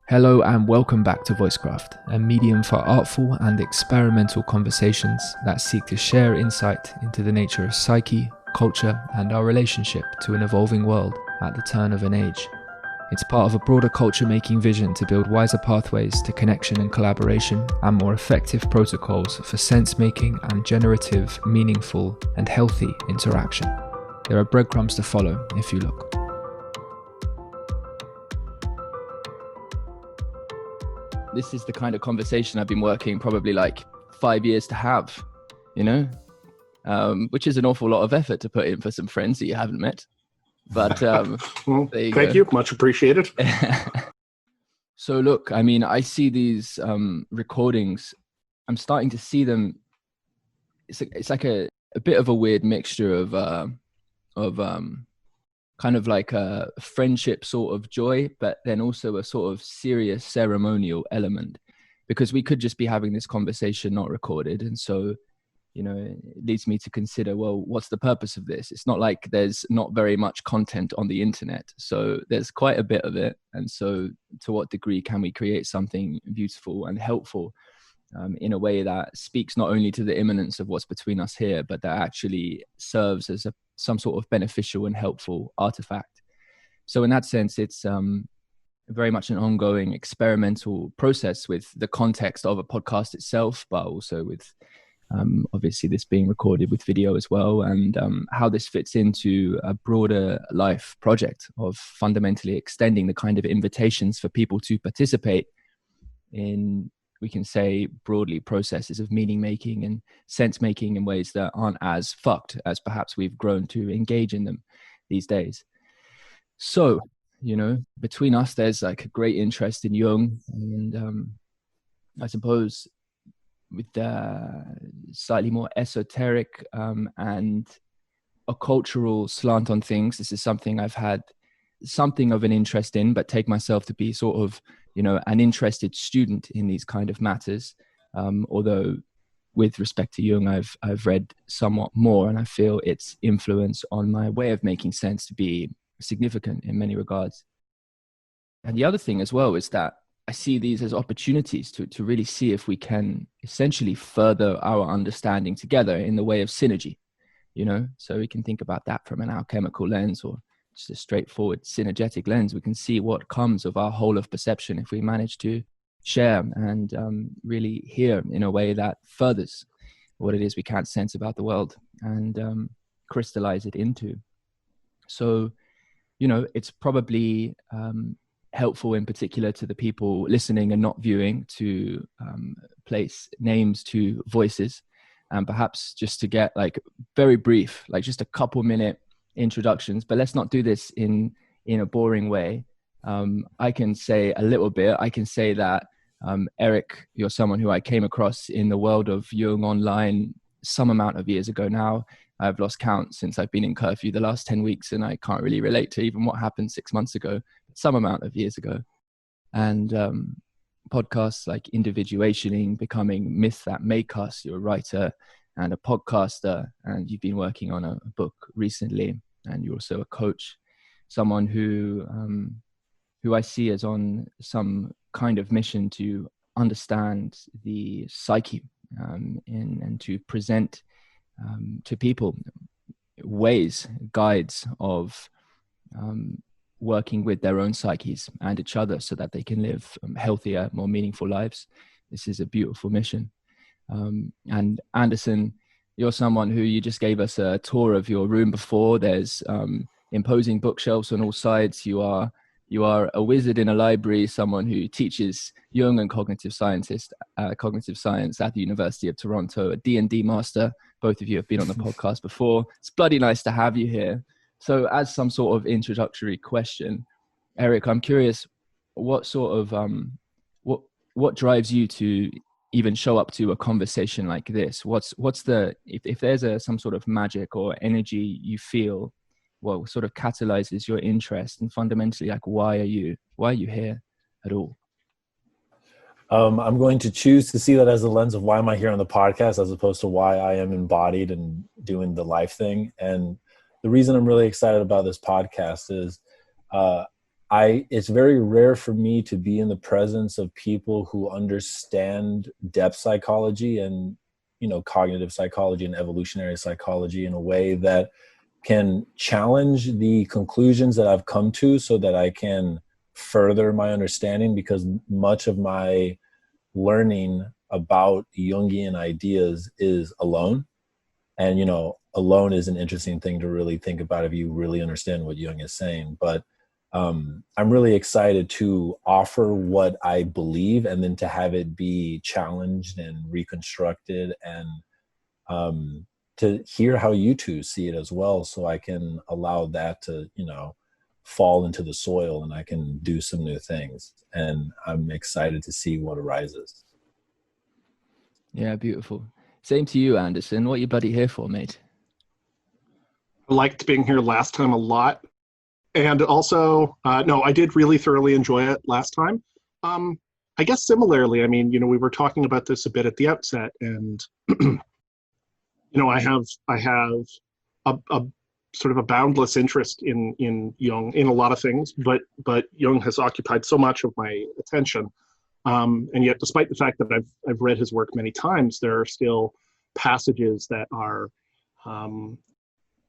Hello and welcome back to Voicecraft, a medium for artful and experimental conversations that seek to share insight into the nature of psyche, culture, and our relationship to an evolving world at the turn of an age. It's part of a broader culture-making vision to build wiser pathways to connection and collaboration and more effective protocols for sense-making and generative, meaningful, and healthy interaction. There are breadcrumbs to follow if you look. This is the kind of conversation I've been working probably like 5 years to have, which is an awful lot of effort to put in for some friends that you haven't met. But well, thank you. Much appreciated. So look, I mean, I see these recordings. I'm starting to see them. It's like a bit of a weird mixture of kind of like a friendship sort of joy, but then also a sort of serious ceremonial element, because we could just be having this conversation not recorded. And so, it leads me to consider, well, what's the purpose of this? It's not like there's not very much content on the internet. So there's quite a bit of it. And so to what degree can we create something beautiful and helpful in a way that speaks not only to the immanence of what's between us here, but that actually serves as some sort of beneficial and helpful artifact. So in that sense, it's very much an ongoing experimental process with the context of a podcast itself, but also with obviously this being recorded with video as well, and how this fits into a broader life project of fundamentally extending the kind of invitations for people to participate in, we can say broadly, processes of meaning making and sense making in ways that aren't as fucked as perhaps we've grown to engage in them these days. So, between us, there's like a great interest in Jung, and I suppose with the slightly more esoteric and a cultural slant on things, this is something I've had something of an interest in, but take myself to be sort of, an interested student in these kind of matters. Although with respect to Jung, I've read somewhat more, and I feel its influence on my way of making sense to be significant in many regards. And the other thing as well is that I see these as opportunities to really see if we can essentially further our understanding together in the way of synergy, so we can think about that from an alchemical lens or just a straightforward synergetic lens. We can see what comes of our whole of perception if we manage to share and really hear in a way that furthers what it is we can't sense about the world and crystallize it into. So, it's probably helpful in particular to the people listening and not viewing to place names to voices, and perhaps just to get like very brief, like just a couple minute introductions. But let's not do this in a boring way. I can say a little bit. I can say that Erick, you're someone who I came across in the world of Jung online some amount of years ago now. I've lost count since I've been in curfew the last 10 weeks, and I can't really relate to even what happened 6 months ago, but some amount of years ago. And podcasts like Individuationing, Becoming Myth That Make Us, you're a writer and a podcaster, and you've been working on a book recently, and you're also a coach, someone who I see as on some kind of mission to understand the psyche and to present to people ways, guides of working with their own psyches and each other so that they can live healthier, more meaningful lives. This is a beautiful mission. And Anderson, you're someone who, you just gave us a tour of your room before. There's imposing bookshelves on all sides. You are a wizard in a library, someone who teaches Jung and cognitive science at the University of Toronto, a D&D master. Both of you have been on the podcast before. It's bloody nice to have you here. So as some sort of introductory question, Erick, I'm curious, what sort of what drives you to even show up to a conversation like this? What's the, if there's some sort of magic or energy you feel, what sort of catalyzes your interest, and fundamentally, like, why are you here at all? I'm going to choose to see that as a lens of why am I here on the podcast, as opposed to why I am embodied and doing the life thing. And the reason I'm really excited about this podcast is it's very rare for me to be in the presence of people who understand depth psychology and, cognitive psychology and evolutionary psychology in a way that can challenge the conclusions that I've come to so that I can further my understanding, because much of my learning about Jungian ideas is alone. And, alone is an interesting thing to really think about if you really understand what Jung is saying. But I'm really excited to offer what I believe and then to have it be challenged and reconstructed, and to hear how you two see it as well, so I can allow that to, fall into the soil and I can do some new things. And I'm excited to see what arises. Yeah, beautiful. Same to you, Anderson. What are you bloody here for, mate? I liked being here last time a lot. And also, no, I did really thoroughly enjoy it last time. I guess similarly, I mean, we were talking about this a bit at the outset, and I have a sort of a boundless interest in Jung in a lot of things, but Jung has occupied so much of my attention, and yet, despite the fact that I've read his work many times, there are still passages that are,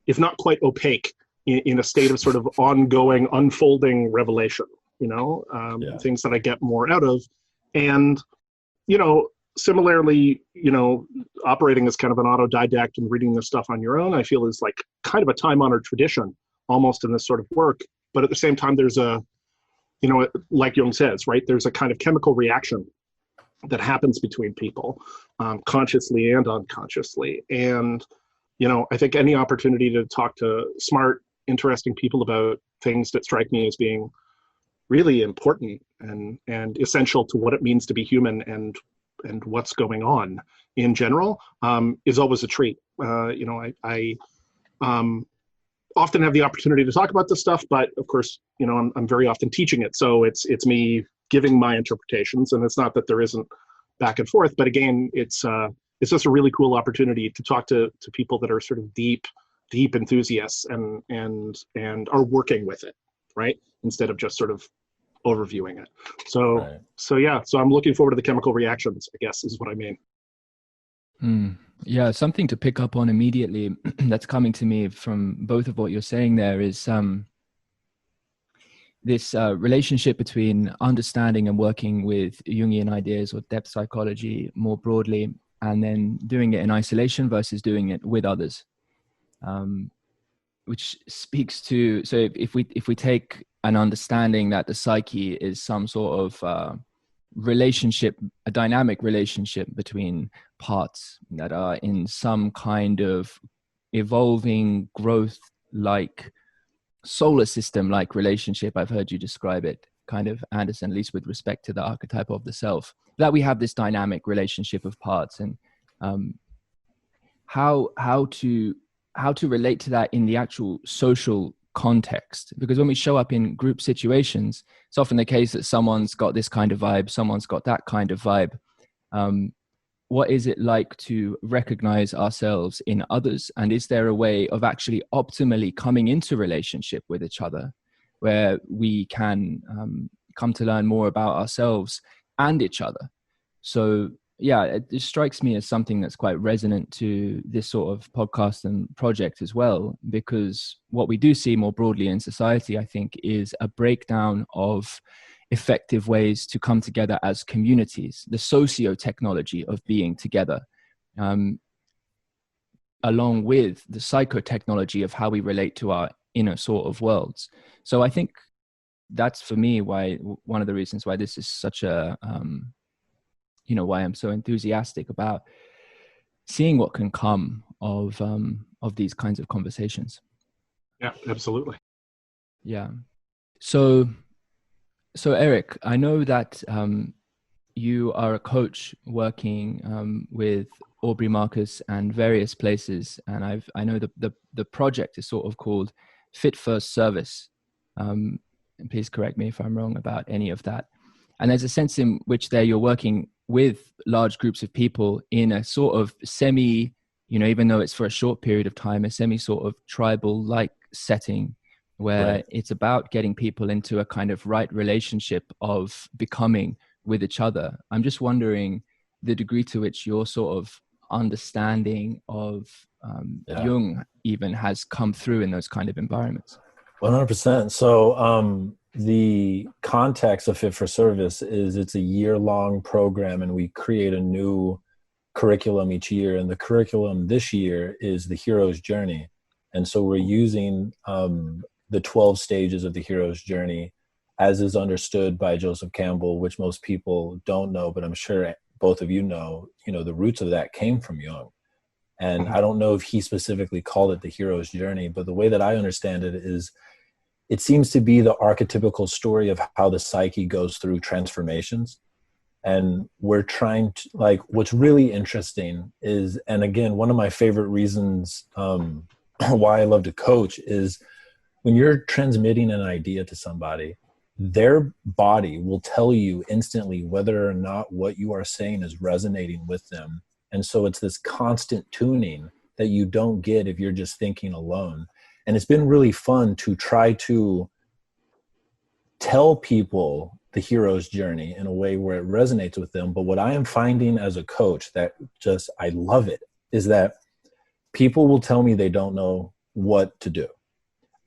if not quite opaque, in a state of sort of ongoing, unfolding revelation. Things that I get more out of, and similarly, operating as kind of an autodidact and reading this stuff on your own, I feel is like kind of a time-honored tradition almost in this sort of work. But at the same time, there's a, like Jung says, right, there's a kind of chemical reaction that happens between people, consciously and unconsciously. And, I think any opportunity to talk to smart, interesting people about things that strike me as being really important and essential to what it means to be human and what's going on in general, is always a treat. I often have the opportunity to talk about this stuff, but of course, I'm very often teaching it. So it's me giving my interpretations, and it's not that there isn't back and forth, but again, it's just a really cool opportunity to talk to people that are sort of deep enthusiasts and are working with it, right? Instead of just sort of overviewing it. So I'm looking forward to the chemical reactions, I guess, is what I mean. Yeah, something to pick up on immediately that's coming to me from both of what you're saying there is this relationship between understanding and working with Jungian ideas or depth psychology more broadly, and then doing it in isolation versus doing it with others, which speaks to, so if we take an understanding that the psyche is some sort of relationship, a dynamic relationship between parts that are in some kind of evolving growth, like solar system like relationship. I've heard you describe it, kind of, Anderson, at least with respect to the archetype of the self, that we have this dynamic relationship of parts, and how to relate to that in the actual social context. Because when we show up in group situations, it's often the case that someone's got this kind of vibe, someone's got that kind of vibe. What is it like to recognize ourselves in others? And is there a way of actually optimally coming into relationship with each other where we can come to learn more about ourselves and each other? So yeah, it strikes me as something that's quite resonant to this sort of podcast and project as well, because what we do see more broadly in society, I think, is a breakdown of effective ways to come together as communities, the socio-technology of being together, along with the psychotechnology of how we relate to our inner sort of worlds. So I think that's, for me, why one of the reasons why this is such a why I'm so enthusiastic about seeing what can come of these kinds of conversations. Yeah, absolutely. Yeah. So Erick, I know that you are a coach working with Aubrey Marcus and various places, and I know the project is sort of called Fit First Service. And please correct me if I'm wrong about any of that. And there's a sense in which there you're working with large groups of people in a sort of semi, even though it's for a short period of time, a semi sort of tribal-like setting, where Right. it's about getting people into a kind of right relationship of becoming with each other. I'm just wondering the degree to which your sort of understanding of Yeah. Jung even has come through in those kind of environments. 100%. So the context of Fit for Service is it's a year-long program, and we create a new curriculum each year. And the curriculum this year is the hero's journey. And so we're using the 12 stages of the hero's journey as is understood by Joseph Campbell, which most people don't know, but I'm sure both of you know, the roots of that came from Jung. And I don't know if he specifically called it the hero's journey, but the way that I understand it is it seems to be the archetypical story of how the psyche goes through transformations. And we're trying to, like, what's really interesting is, and again, one of my favorite reasons why I love to coach is when you're transmitting an idea to somebody, their body will tell you instantly whether or not what you are saying is resonating with them. And so it's this constant tuning that you don't get if you're just thinking alone. And it's been really fun to try to tell people the hero's journey in a way where it resonates with them. But what I am finding as a coach that just, I love it, is that people will tell me they don't know what to do.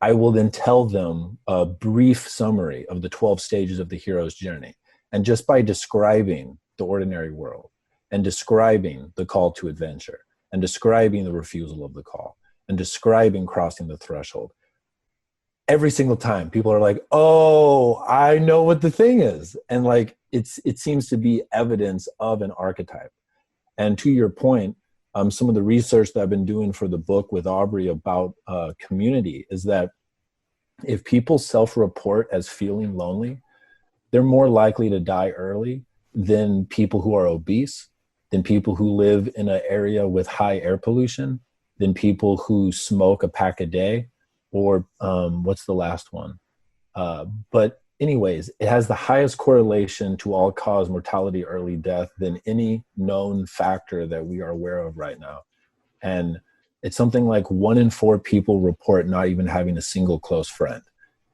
I will then tell them a brief summary of the 12 stages of the hero's journey. And just by describing the ordinary world and describing the call to adventure and describing the refusal of the call and describing crossing the threshold, every single time people are like, oh, I know what the thing is. And like, it seems to be evidence of an archetype. And to your point, some of the research that I've been doing for the book with Aubrey about community is that if people self-report as feeling lonely, they're more likely to die early than people who are obese, than people who live in an area with high air pollution, than people who smoke a pack a day, or what's the last one? But anyways, it has the highest correlation to all-cause mortality, early death than any known factor that we are aware of right now. And it's something like 1 in 4 people report not even having a single close friend.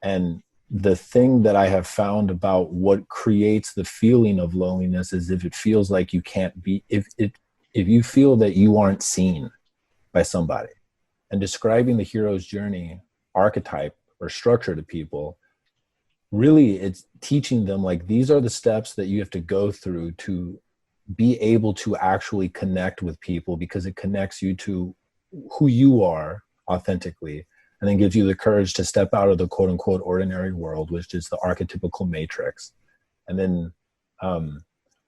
And the thing that I have found about what creates the feeling of loneliness is if it feels like you can't be, if you feel that you aren't seen by somebody. And describing the hero's journey archetype or structure to people, really it's teaching them, like, these are the steps that you have to go through to be able to actually connect with people, because it connects you to who you are authentically, and then gives you the courage to step out of the quote unquote ordinary world, which is the archetypical matrix. And then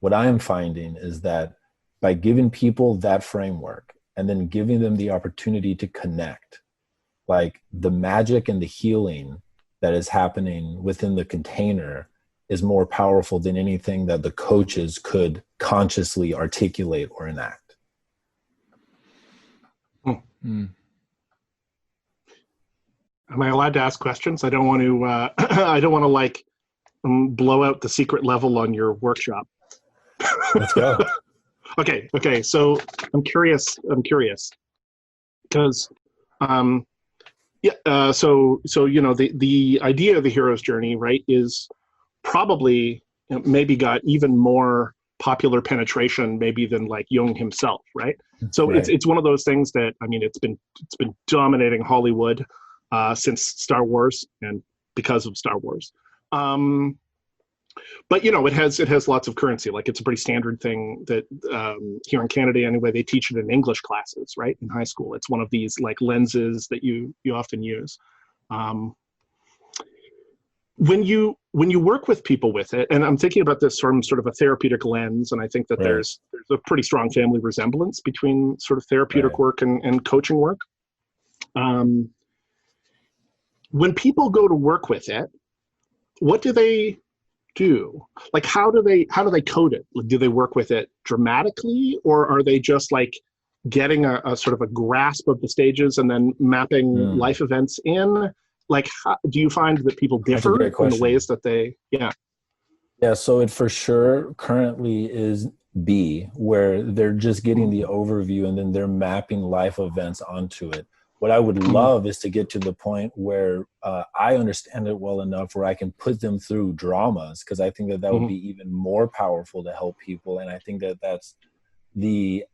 what I am finding is that by giving people that framework and then giving them the opportunity to connect, like, the magic and the healing that is happening within the container is more powerful than anything that the coaches could consciously articulate or enact. Am I allowed to ask questions? I don't want to. I don't want to like blow out the secret level on your workshop. Let's go. Okay. So I'm curious because, So the idea of the hero's journey, right, is probably maybe got even more popular penetration maybe than like Jung himself, right? So Right. it's one of those things that, I mean, it's been dominating Hollywood since Star Wars, and because of Star Wars. But it has lots of currency. Like, it's a pretty standard thing that here in Canada anyway, they teach it in English classes, right, in high school. It's one of these like lenses that you often use. When you work with people with it, and I'm thinking about this from sort of a therapeutic lens, and I think that Right. there's a pretty strong family resemblance between sort of therapeutic Right. work and coaching work. When people go to work with it, what do they do? Like, how do they code it? Do they work with it dramatically, or are they just like getting a sort of a grasp of the stages and then mapping life events in? Like, do you find that people differ in the ways that they, Yeah, so it for sure currently is B, where they're just getting the overview and then they're mapping life events onto it. What I would love is to get to the point where I understand it well enough where I can put them through dramas, because I think that that would be even more powerful to help people. And I think that that's the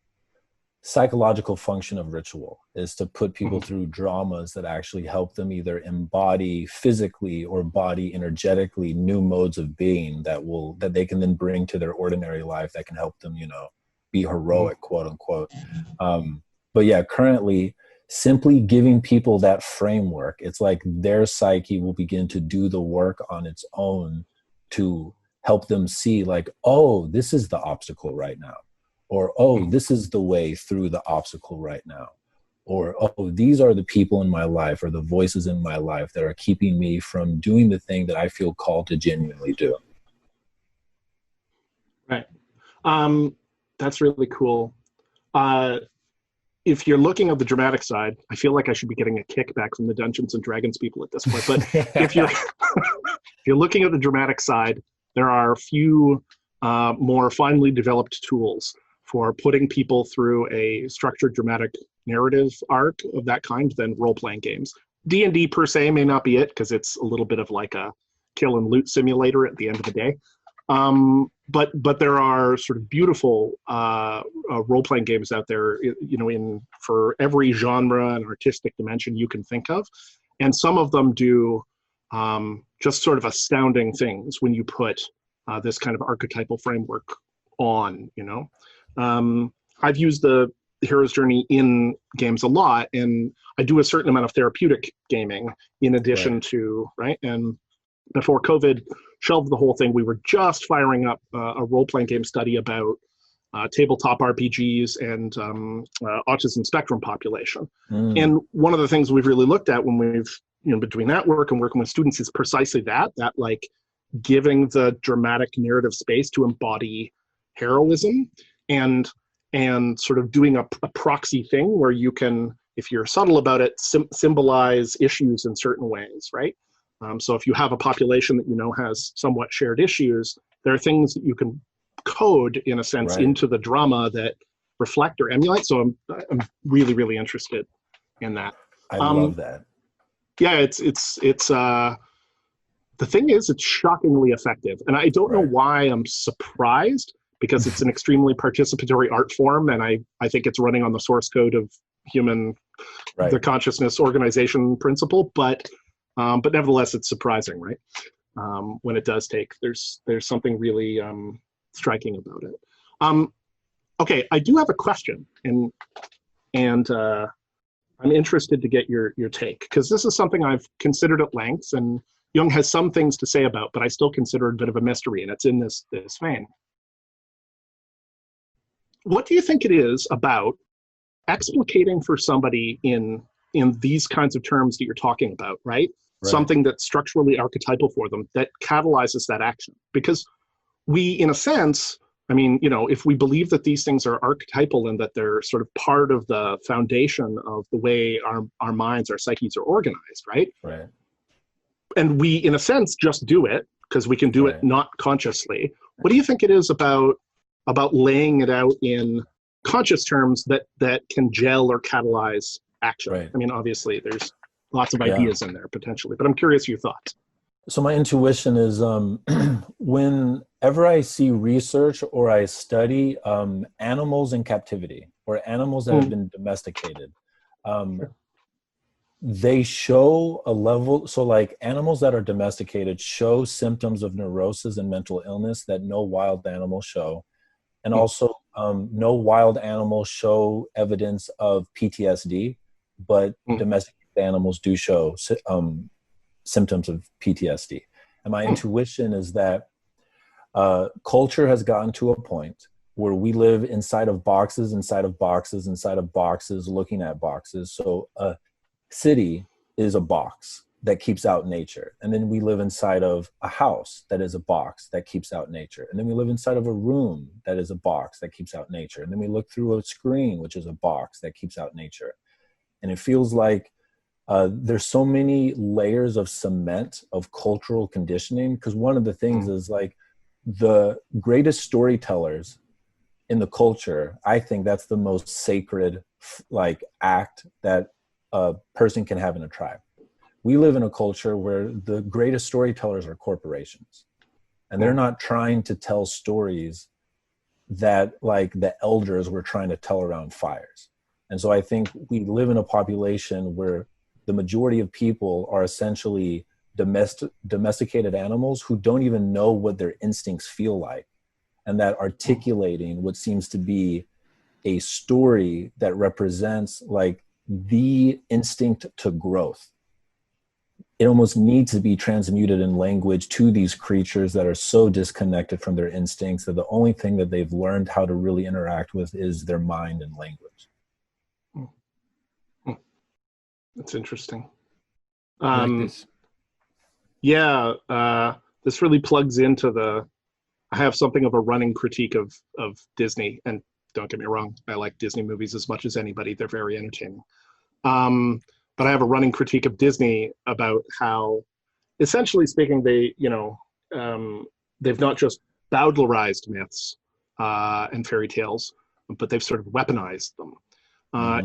psychological function of ritual, is to put people through dramas that actually help them either embody physically or body energetically new modes of being that they can then bring to their ordinary life, that can help them, you know, be heroic, quote unquote. But yeah, currently, simply giving people that framework, it's like their psyche will begin to do the work on its own to help them see, like, oh, this is the obstacle right now, or oh, this is the way through the obstacle right now, or oh, these are the people in my life or the voices in my life that are keeping me from doing the thing that I feel called to genuinely do. Right. That's really cool. If you're looking at the dramatic side, I feel like I should be getting a kickback from the Dungeons and Dragons people at this point. But if you're if you're looking at the dramatic side, there are a few more finely developed tools for putting people through a structured dramatic narrative arc of that kind than role-playing games. D&D per se may not be it, because it's a little bit of like a kill and loot simulator at the end of the day. But there are sort of beautiful role-playing games out there, you know, for every genre and artistic dimension you can think of, and some of them do just sort of astounding things when you put this kind of archetypal framework on. You know, I've used the hero's journey in games a lot, and I do a certain amount of therapeutic gaming in addition to and before COVID shelved the whole thing, we were just firing up a role-playing game study about tabletop RPGs and autism spectrum population. And one of the things we've really looked at when we've, you know, between that work and working with students is precisely that like giving the dramatic narrative space to embody heroism and sort of doing a proxy thing where you can, if you're subtle about it, symbolize issues in certain ways, right? So if you have a population that you know has somewhat shared issues, there are things that you can code, in a sense, into the drama that reflect or emulate. So I'm really, really interested in that. I love that. Yeah, it's the thing is, it's shockingly effective. And I don't know why I'm surprised, because it's an extremely participatory art form, and I think it's running on the source code of human, the consciousness organization principle, but nevertheless, it's surprising, right? When it does take, there's something really striking about it. Okay, I do have a question, and I'm interested to get your take, because this is something I've considered at length, and Jung has some things to say about, but I still consider it a bit of a mystery, and it's in this vein. What do you think it is about explicating for somebody in these kinds of terms that you're talking about, right? Something that's structurally archetypal for them that catalyzes that action? Because we, in a sense, I mean, you know, if we believe that these things are archetypal and that they're sort of part of the foundation of the way our minds, our psyches are organized, right? Right. And we, in a sense, just do it because we can do it not consciously. What do you think it is about laying it out in conscious terms that can gel or catalyze action? I mean, obviously, there's lots of ideas in there potentially, but I'm curious your thoughts. So my intuition is whenever I see research or I study animals in captivity or animals that have been domesticated, they show a level. So like animals that are domesticated show symptoms of neurosis and mental illness that no wild animals show. And also no wild animals show evidence of PTSD, but domesticated animals do show symptoms of PTSD. And my intuition is that culture has gotten to a point where we live inside of boxes, inside of boxes, inside of boxes, looking at boxes. So a city is a box that keeps out nature. And then we live inside of a house that is a box that keeps out nature. And then we live inside of a room that is a box that keeps out nature. And then we look through a screen, which is a box that keeps out nature. And it feels like there's so many layers of cement of cultural conditioning, because one of the things is like the greatest storytellers in the culture, I think that's the most sacred like act that a person can have in a tribe. We live in a culture where the greatest storytellers are corporations, and they're not trying to tell stories that like the elders were trying to tell around fires. And so I think we live in a population where the majority of people are essentially domesticated animals who don't even know what their instincts feel like, and that articulating what seems to be a story that represents like the instinct to growth, it almost needs to be transmuted in language to these creatures that are so disconnected from their instincts that the only thing that they've learned how to really interact with is their mind and language. That's interesting. I like this. Yeah, this really plugs into I have something of a running critique of Disney, and don't get me wrong, I like Disney movies as much as anybody. They're very entertaining. But I have a running critique of Disney about how, essentially speaking, they've not just bowdlerized myths and fairy tales, but they've sort of weaponized them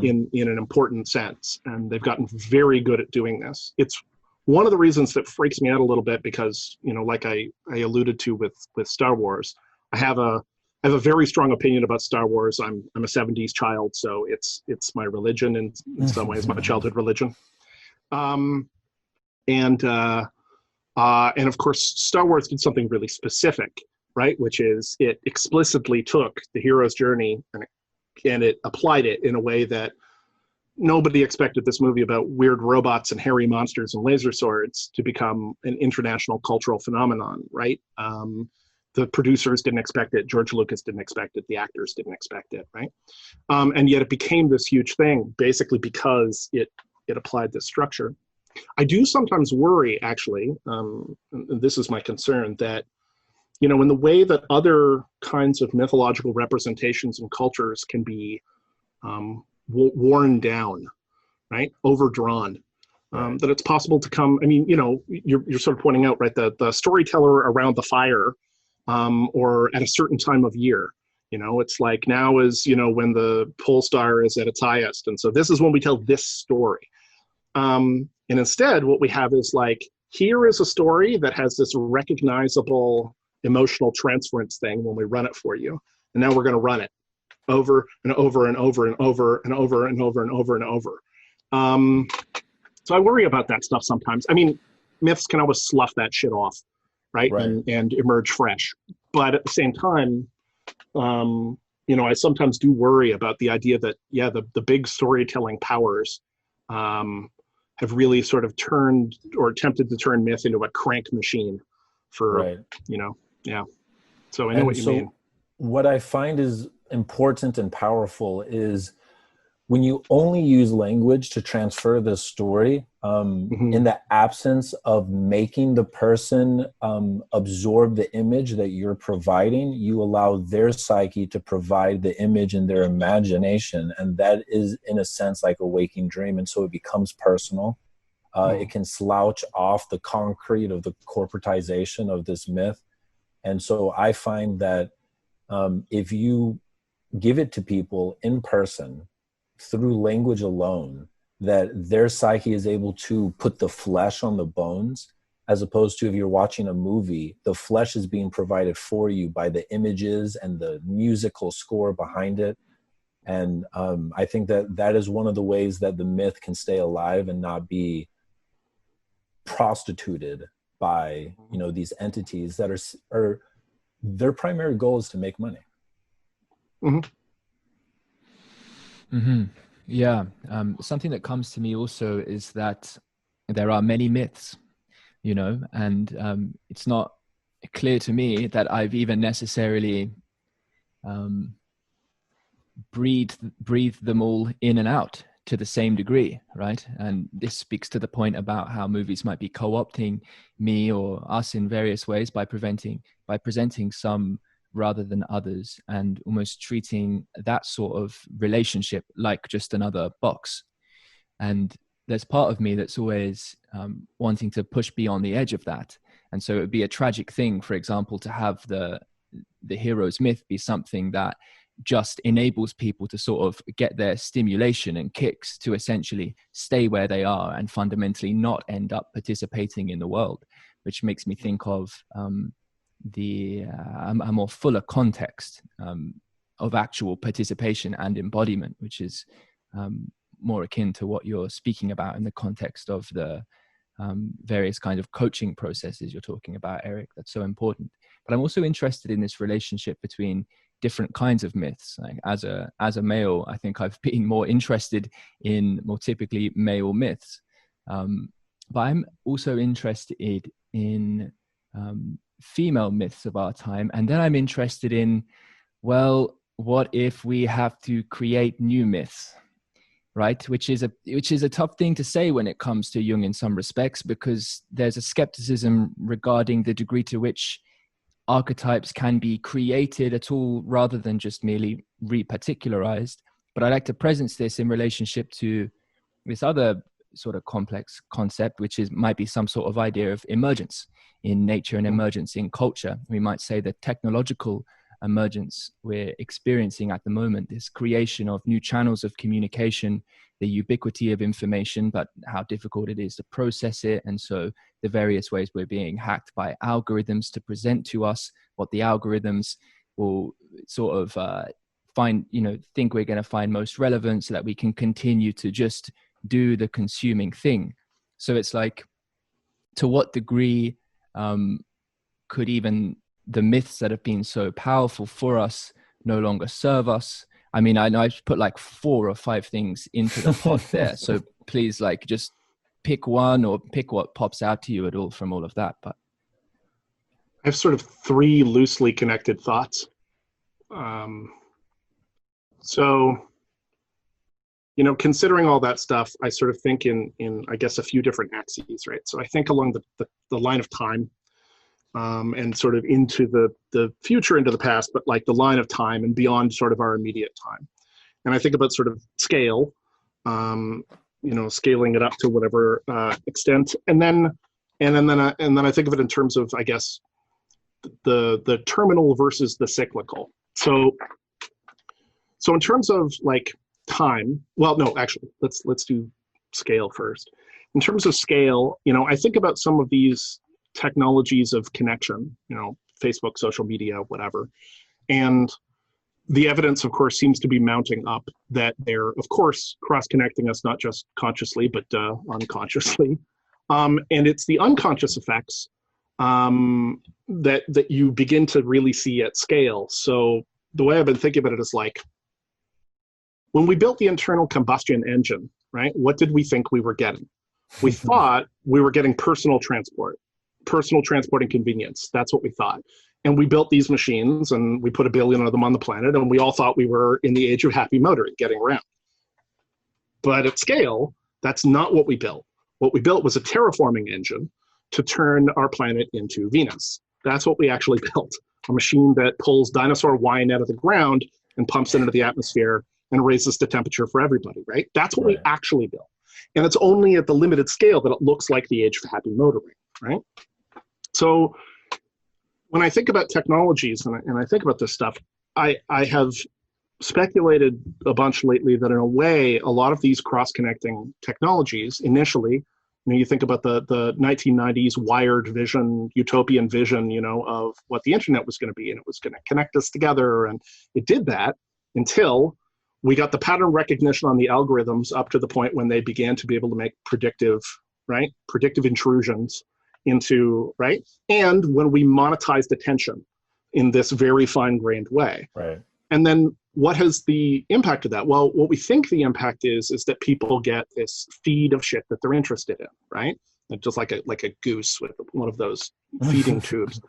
in an important sense. And they've gotten very good at doing this. It's one of the reasons that freaks me out a little bit because, like I alluded to with Star Wars, I have a very strong opinion about Star Wars. I'm a 70s child, so it's my religion in some ways, my childhood religion. And of course, Star Wars did something really specific, right? Which is it explicitly took the hero's journey and it applied it in a way that nobody expected this movie about weird robots and hairy monsters and laser swords to become an international cultural phenomenon, right? The producers didn't expect it. George Lucas didn't expect it. The actors didn't expect it, right? And yet it became this huge thing, basically because it applied this structure. I do sometimes worry, actually, and this is my concern, that, in the way that other kinds of mythological representations and cultures can be worn down, right? Overdrawn. That it's possible to come, you're sort of pointing out, right, the storyteller around the fire, or at a certain time of year. It's like now is, when the pole star is at its highest. And so this is when we tell this story. And instead, what we have is like, here is a story that has this recognizable emotional transference thing when we run it for you. And now we're going to run it over and over and over and over and over and over and over and over. So I worry about that stuff sometimes. Myths can always slough that shit off, right? And emerge fresh. But at the same time, I sometimes do worry about the idea that, the big storytelling powers have really sort of turned or attempted to turn myth into a crank machine for, So I know what you mean. What I find is important and powerful is when you only use language to transfer the story, in the absence of making the person absorb the image that you're providing, you allow their psyche to provide the image in their imagination. And that is, in a sense, like a waking dream. And so it becomes personal. It can slouch off the concrete of the corporatization of this myth. And so I find that if you give it to people in person through language alone, that their psyche is able to put the flesh on the bones, as opposed to if you're watching a movie, the flesh is being provided for you by the images and the musical score behind it. And I think that is one of the ways that the myth can stay alive and not be prostituted by, these entities that are their primary goal is to make money. Yeah. Something that comes to me also is that there are many myths, and it's not clear to me that I've even necessarily breathed them all in and out to the same degree, right? And this speaks to the point about how movies might be co-opting me or us in various ways by presenting some rather than others, and almost treating that sort of relationship like just another box. And there's part of me that's always wanting to push beyond the edge of that. And so it would be a tragic thing, for example, to have the hero's myth be something that just enables people to sort of get their stimulation and kicks to essentially stay where they are and fundamentally not end up participating in the world, which makes me think of a more fuller context of actual participation and embodiment, which is more akin to what you're speaking about in the context of the various kind of coaching processes you're talking about, Erick. That's so important. But I'm also interested in this relationship between different kinds of myths. Like as a male, I think I've been more interested in more typically male myths. But I'm also interested in female myths of our time. And then I'm interested in, well, what if we have to create new myths, right? Which is a tough thing to say when it comes to Jung in some respects, because there's a skepticism regarding the degree to which archetypes can be created at all rather than just merely reparticularized. But I like to presence this in relationship to this other sort of complex concept, which might be some sort of idea of emergence in nature and emergence in culture. We might say the technological emergence we're experiencing at the moment, this creation of new channels of communication, the ubiquity of information, but how difficult it is to process it. And so the various ways we're being hacked by algorithms to present to us what the algorithms will sort of think we're going to find most relevant, so that we can continue to just do the consuming thing. So it's like, to what degree could even the myths that have been so powerful for us no longer serve us? I mean, I know I put like 4 or 5 things into the pot there. So please, like, just pick one or pick what pops out to you at all from all of that. But I have sort of 3 loosely connected thoughts. Considering all that stuff, I sort of think in I guess a few different axes, right? So I think along the line of time, and sort of into the future, into the past, but like the line of time and beyond sort of our immediate time. And I think about sort of scale, scaling it up to whatever extent, and then I think of it in terms of, I guess, the terminal versus the cyclical. So in terms of like time, well, no, actually, let's do scale first. In terms of scale, I think about some of these technologies of connection, Facebook, social media, whatever. And the evidence, of course, seems to be mounting up that they're, of course, cross-connecting us, not just consciously, but unconsciously. And it's the unconscious effects that you begin to really see at scale. So the way I've been thinking about it is like, when we built the internal combustion engine, right, what did we think we were getting? We thought we were getting personal transport and convenience. That's what we thought. And we built these machines, and we put 1 billion of them on the planet, and we all thought we were in the age of happy motoring, getting around. But at scale, that's not what we built. What we built was a terraforming engine to turn our planet into Venus. That's what we actually built, a machine that pulls dinosaur wine out of the ground and pumps it into the atmosphere and raises the temperature for everybody, right? That's what we actually built. And it's only at the limited scale that it looks like the age of happy motoring, right? So when I think about technologies and I think about this stuff, I have speculated a bunch lately that in a way, a lot of these cross-connecting technologies initially, you think about the 1990s wired vision, utopian vision, of what the internet was going to be, and it was going to connect us together. And it did that until we got the pattern recognition on the algorithms up to the point when they began to be able to make predictive intrusions into, right? And when we monetized attention in this very fine-grained way. Right. And then what has the impact of that? Well, what we think the impact is that people get this feed of shit that they're interested in, right? Just like a goose with one of those feeding tubes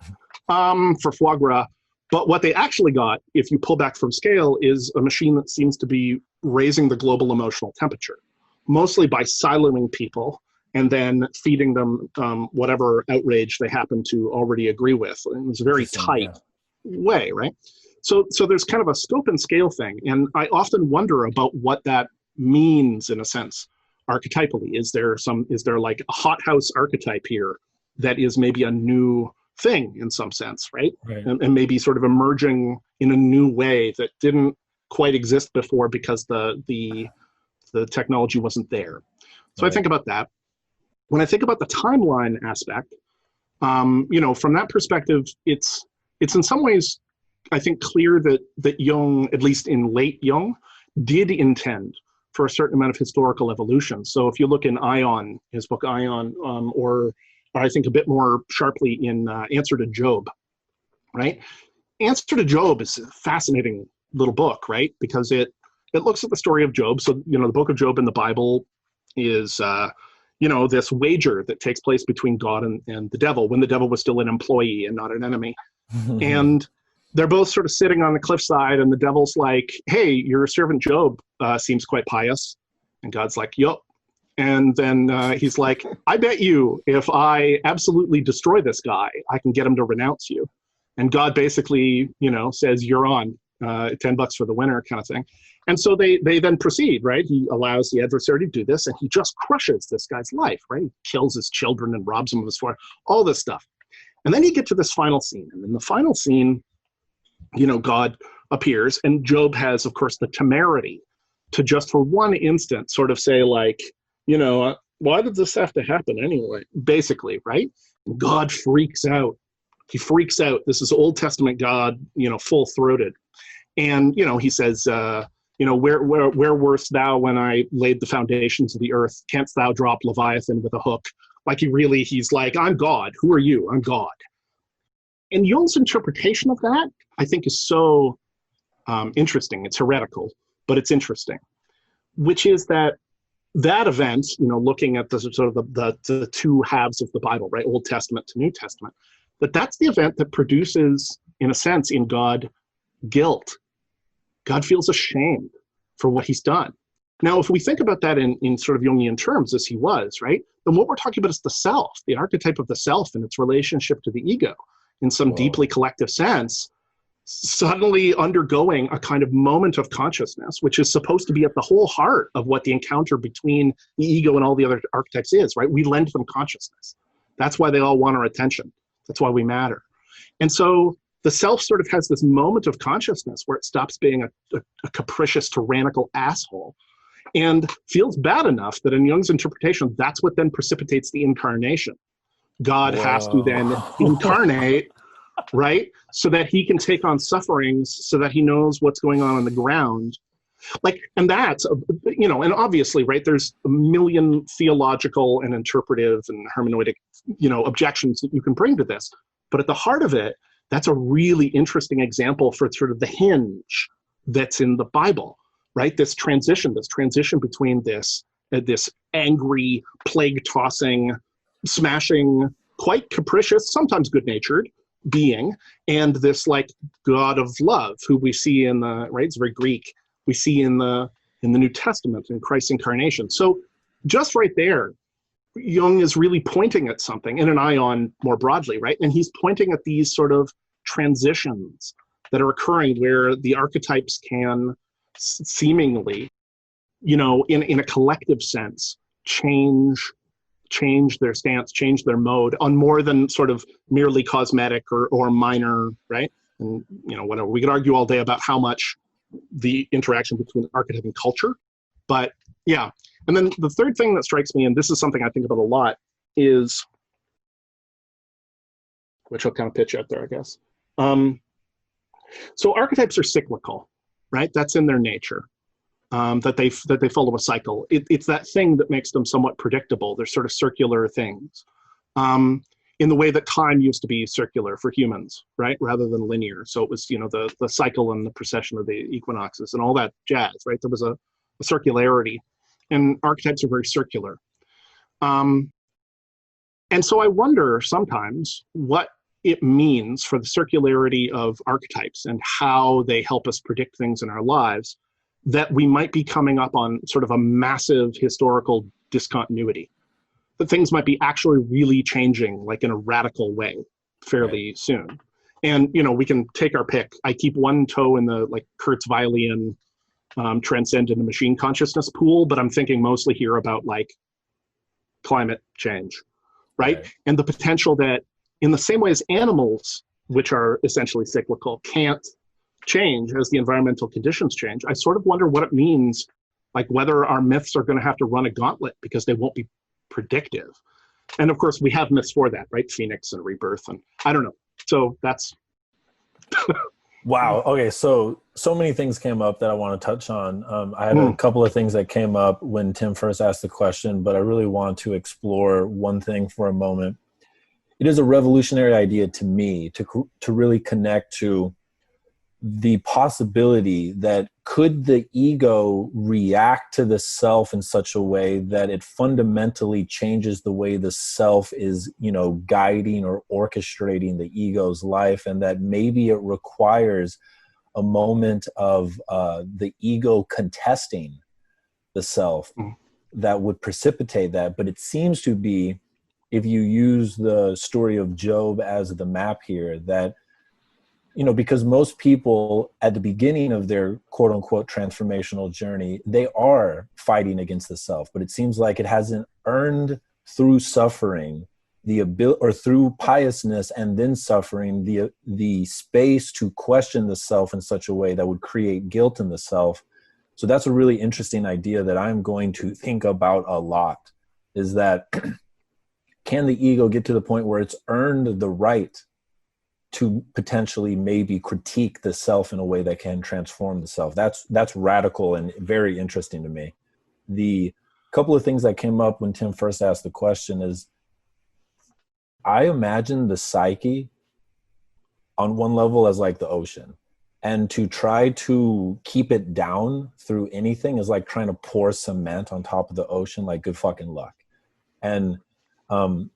for foie gras. But what they actually got, if you pull back from scale, is a machine that seems to be raising the global emotional temperature, mostly by siloing people and then feeding them whatever outrage they happen to already agree with. And it's a very tight way, right? So there's kind of a scope and scale thing. And I often wonder about what that means in a sense, archetypally. Is there like a hothouse archetype here that is maybe a new thing in some sense, right? And maybe sort of emerging in a new way that didn't quite exist before because the technology wasn't there. So Right. I think about that. When I think about the timeline aspect, from that perspective, it's in some ways, I think, clear that Jung, at least in late Jung, did intend for a certain amount of historical evolution. So if you look in Ion, his book Ion, or I think a bit more sharply in Answer to Job, right? Answer to Job is a fascinating little book, right? Because it looks at the story of Job. So, the book of Job in the Bible is, this wager that takes place between God and the devil when the devil was still an employee and not an enemy. And they're both sort of sitting on the cliffside, and the devil's like, hey, your servant Job seems quite pious. And God's like, yup. And then he's like, I bet you if I absolutely destroy this guy, I can get him to renounce you. And God basically, says, you're on, $10 for the winner kind of thing. And so they then proceed, right? He allows the adversary to do this, and he just crushes this guy's life, right? He kills his children and robs him of his fortune, all this stuff. And then you get to this final scene. And in the final scene, God appears, and Job has, of course, the temerity to just for one instant sort of say, like, why did this have to happen anyway? Basically, right? And God freaks out. He freaks out. This is Old Testament God, full-throated. And, he says, where werest thou when I laid the foundations of the earth? Canst thou drop Leviathan with a hook? Like he's like, I'm God. Who are you? I'm God. And Jung's interpretation of that, I think, is so interesting. It's heretical, but it's interesting, which is that event, looking at the sort of the two halves of the Bible, right, Old Testament to New Testament, that's the event that produces, in a sense, in God, guilt. God feels ashamed for what he's done. Now, if we think about that in sort of Jungian terms, as he was, right, then what we're talking about is the self, the archetype of the self and its relationship to the ego, in some deeply collective sense, suddenly undergoing a kind of moment of consciousness, which is supposed to be at the whole heart of what the encounter between the ego and all the other archetypes is, right? We lend them consciousness. That's why they all want our attention. That's why we matter. And so the self sort of has this moment of consciousness where it stops being a capricious, tyrannical asshole and feels bad enough that in Jung's interpretation, that's what then precipitates the incarnation. God has to then incarnate, right? So that he can take on sufferings, so that he knows what's going on the ground. And that's, and obviously, right, there's a million theological and interpretive and hermeneutic, objections that you can bring to this. But at the heart of it, that's a really interesting example for sort of the hinge that's in the Bible, right? This transition between this angry, plague-tossing, smashing, quite capricious, sometimes good-natured being, and this like God of love, who we see in the, right, it's very Greek, we see in the New Testament, in Christ's incarnation. So just right there, Jung is really pointing at something, and an Ion more broadly, right? And he's pointing at these sort of transitions that are occurring where the archetypes can seemingly, in a collective sense, change their stance, change their mode on more than sort of merely cosmetic or minor, right? And, whatever. We could argue all day about how much the interaction between archetype and culture, but yeah. And then the third thing that strikes me, and this is something I think about a lot, is, which I'll kind of pitch out there, I guess. So archetypes are cyclical, right? That's in their nature. That they follow a cycle. It's that thing that makes them somewhat predictable. They're sort of circular things, in the way that time used to be circular for humans, right, rather than linear. So it was, the cycle and the precession of the equinoxes and all that jazz, right? There was a circularity, and archetypes are very circular. And so I wonder sometimes what it means for the circularity of archetypes and how they help us predict things in our lives, that we might be coming up on sort of a massive historical discontinuity, that things might be actually really changing, like in a radical way, fairly soon. And, we can take our pick. I keep one toe in the, like, Kurzweilian transcendent machine consciousness pool, but I'm thinking mostly here about, like, climate change, right? And the potential that, in the same way as animals, which are essentially cyclical, can't change as the environmental conditions change, I sort of wonder what it means, like whether our myths are going to have to run a gauntlet because they won't be predictive. And of course, we have myths for that, right? Phoenix and rebirth, and I don't know. So that's Wow. Okay. So many things came up that I want to touch on. I had a couple of things that came up when Tim first asked the question, but I really want to explore one thing for a moment. It is a revolutionary idea to me to really connect to the possibility that could the ego react to the self in such a way that it fundamentally changes the way the self is, guiding or orchestrating the ego's life, and that maybe it requires a moment of the ego contesting the self that would precipitate that. But it seems to be, if you use the story of Job as the map here, that because most people at the beginning of their quote unquote transformational journey, they are fighting against the self, but it seems like it hasn't earned through suffering the ability, or through piousness and then suffering, the space to question the self in such a way that would create guilt in the self. So that's a really interesting idea that I'm going to think about a lot, is that can the ego get to the point where it's earned the right to potentially maybe critique the self in a way that can transform the self? That's radical and very interesting to me. The couple of things that came up when Tim first asked the question is, I imagine the psyche on one level as like the ocean, and to try to keep it down through anything is like trying to pour cement on top of the ocean, like good fucking luck. And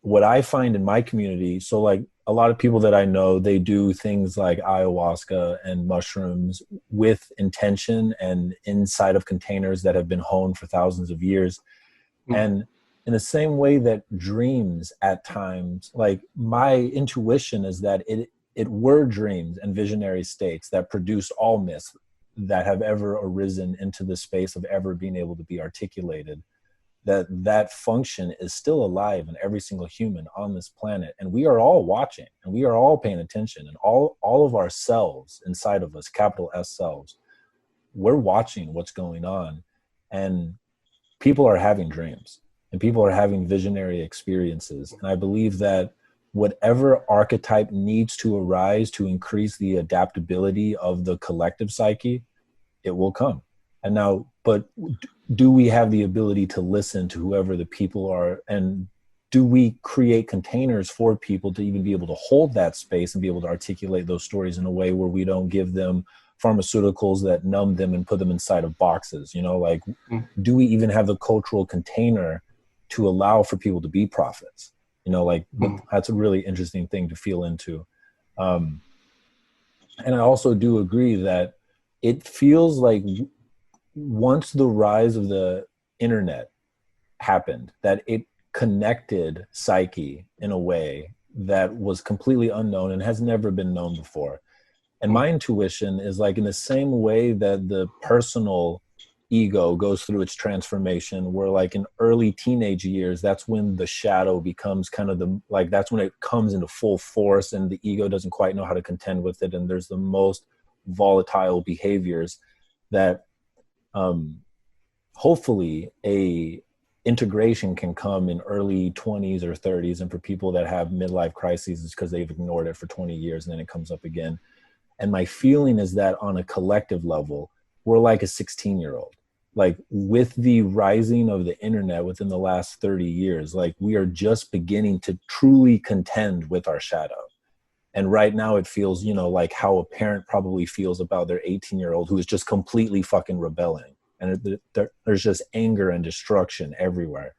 what I find in my community, so like a lot of people that I know, they do things like ayahuasca and mushrooms with intention and inside of containers that have been honed for thousands of years. And in the same way that dreams at times, like my intuition is that it were dreams and visionary states that produced all myths that have ever arisen into the space of ever being able to be articulated. That function is still alive in every single human on this planet. And we are all watching, and we are all paying attention, and all of our selves inside of us, capital S selves, we're watching what's going on. And people are having dreams, and people are having visionary experiences. And I believe that whatever archetype needs to arise to increase the adaptability of the collective psyche, it will come. And now, but do we have the ability to listen to whoever the people are? And do we create containers for people to even be able to hold that space and be able to articulate those stories in a way where we don't give them pharmaceuticals that numb them and put them inside of boxes? Do we even have the cultural container to allow for people to be prophets? That's a really interesting thing to feel into. And I also do agree that it feels like once the rise of the internet happened, that it connected psyche in a way that was completely unknown and has never been known before. And my intuition is like, in the same way that the personal ego goes through its transformation, where like in early teenage years, that's when the shadow becomes kind of that's when it comes into full force, and the ego doesn't quite know how to contend with it. And there's the most volatile behaviors that hopefully a integration can come in early 20s or 30s. And for people that have midlife crises, it's because they've ignored it for 20 years and then it comes up again. And my feeling is that on a collective level, we're like a 16-year-old. Like with the rising of the internet within the last 30 years, like we are just beginning to truly contend with our shadow. And right now it feels, like how a parent probably feels about their 18-year-old who is just completely fucking rebelling. And there's just anger and destruction everywhere.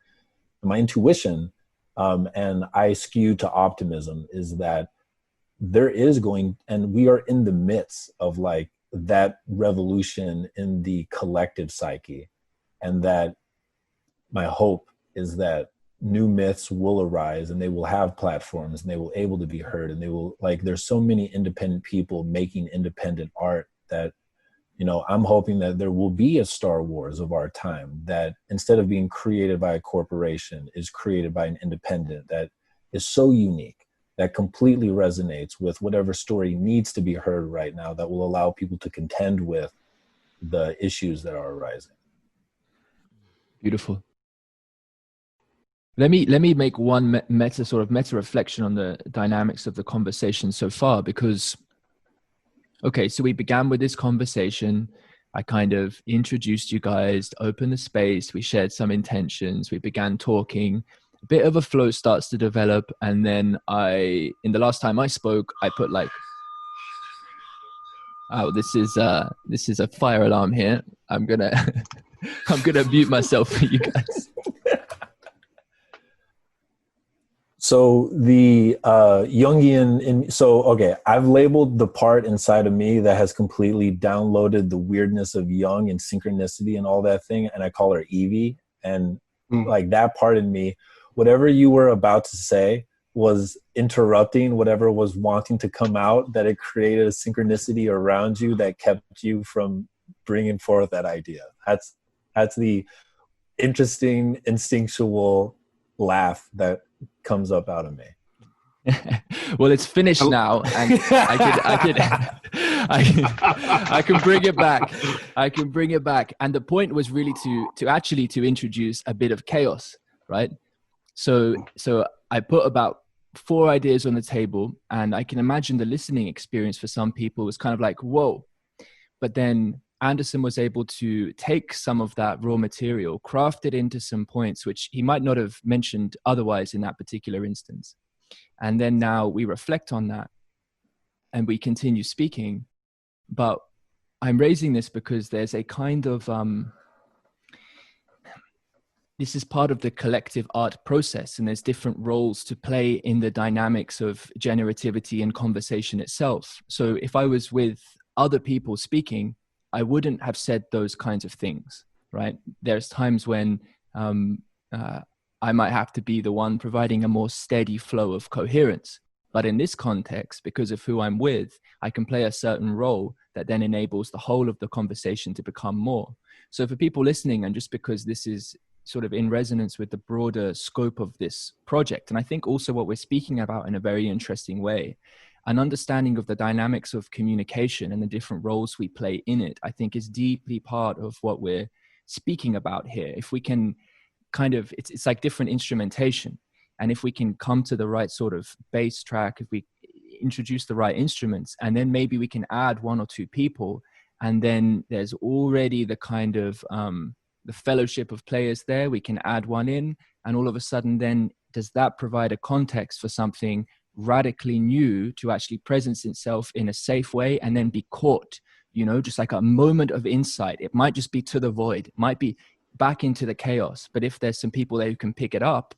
And my intuition, and I skew to optimism, is that there is and we are in the midst of like that revolution in the collective psyche. And that my hope is that new myths will arise, and they will have platforms, and they will able to be heard, and they will, like, there's so many independent people making independent art that, I'm hoping that there will be a Star Wars of our time that, instead of being created by a corporation, is created by an independent that is so unique that completely resonates with whatever story needs to be heard right now that will allow people to contend with the issues that are arising. Beautiful. Let me make one meta reflection on the dynamics of the conversation so far, because, okay, so we began with this conversation. I kind of introduced you guys, opened the space, we shared some intentions, we began talking, a bit of a flow starts to develop, and then in the last time I spoke, I put like, oh, this is a fire alarm here. I'm gonna mute myself for you guys. So the Jungian, okay, I've labeled the part inside of me that has completely downloaded the weirdness of Jung and synchronicity and all that thing, and I call her Evie. And like that part in me, whatever you were about to say was interrupting whatever was wanting to come out, that it created a synchronicity around you that kept you from bringing forth that idea. That's the interesting instinctual laugh that comes up out of me. Well, it's finished now, and I can bring it back. I can bring it back. And the point was really to introduce a bit of chaos, right? So I put about 4 ideas on the table, and I can imagine the listening experience for some people was kind of like, whoa. But then Anderson was able to take some of that raw material, craft it into some points which he might not have mentioned otherwise in that particular instance. And then now we reflect on that and we continue speaking. But I'm raising this because there's a kind of, this is part of the collective art process, and there's different roles to play in the dynamics of generativity and conversation itself. So if I was with other people speaking, I wouldn't have said those kinds of things, right? There's times when I might have to be the one providing a more steady flow of coherence. But in this context, because of who I'm with, I can play a certain role that then enables the whole of the conversation to become more. So for people listening, and just because this is sort of in resonance with the broader scope of this project, and I think also what we're speaking about in a very interesting way, an understanding of the dynamics of communication and the different roles we play in it, I think is deeply part of what we're speaking about here. If we can kind of, it's like different instrumentation. And if we can come to the right sort of bass track, if we introduce the right instruments, and then maybe we can add 1 or 2 people, and then there's already the kind of the fellowship of players there, we can add 1 in, and all of a sudden then does that provide a context for something radically new to actually presence itself in a safe way and then be caught, just like a moment of insight. It might just be to the void, it might be back into the chaos, but if there's some people there who can pick it up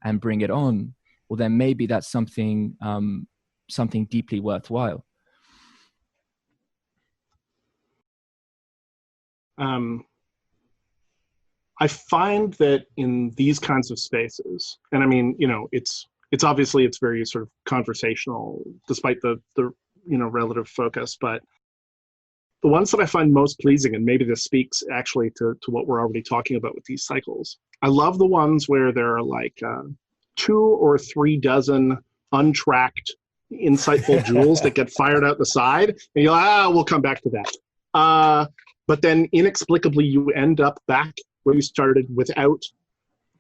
and bring it on, well then maybe that's something deeply worthwhile. I find that in these kinds of spaces, and I mean, it's obviously it's very sort of conversational, despite the relative focus, but the ones that I find most pleasing, and maybe this speaks actually to what we're already talking about with these cycles, I love the ones where there are like 2 or 3 dozen untracked, insightful jewels that get fired out the side, and you're like, we'll come back to that. But then inexplicably you end up back where you started without.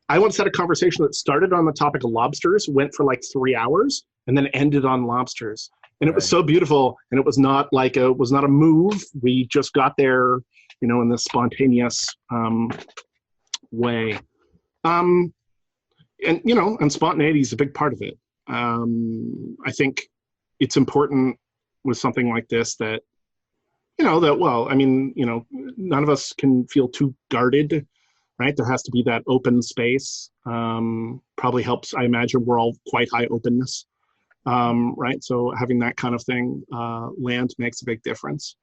I once had a conversation that started on the topic of lobsters, went for like 3 hours, and then ended on lobsters. And it was so beautiful, and it was not a move. We just got there, in this spontaneous way. And spontaneity is a big part of it. I think it's important with something like this that, none of us can feel too guarded, right? There has to be that open space. Probably helps. I imagine we're all quite high openness. Right, so having that kind of thing land makes a big difference.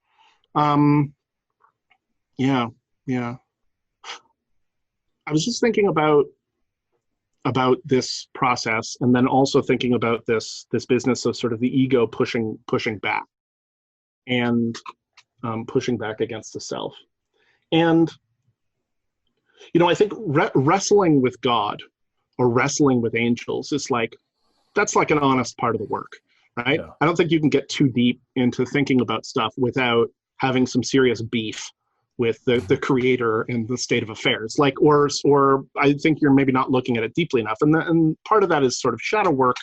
Yeah. I was just thinking about this process, and then also thinking about this business of sort of the ego pushing back, and pushing back against the self. And I think wrestling with God or wrestling with angels is like that's like an honest part of the work, right? Yeah. I don't think you can get too deep into thinking about stuff without having some serious beef with the creator and the state of affairs. Like, or I think you're maybe not looking at it deeply enough. And part of that is sort of shadow work.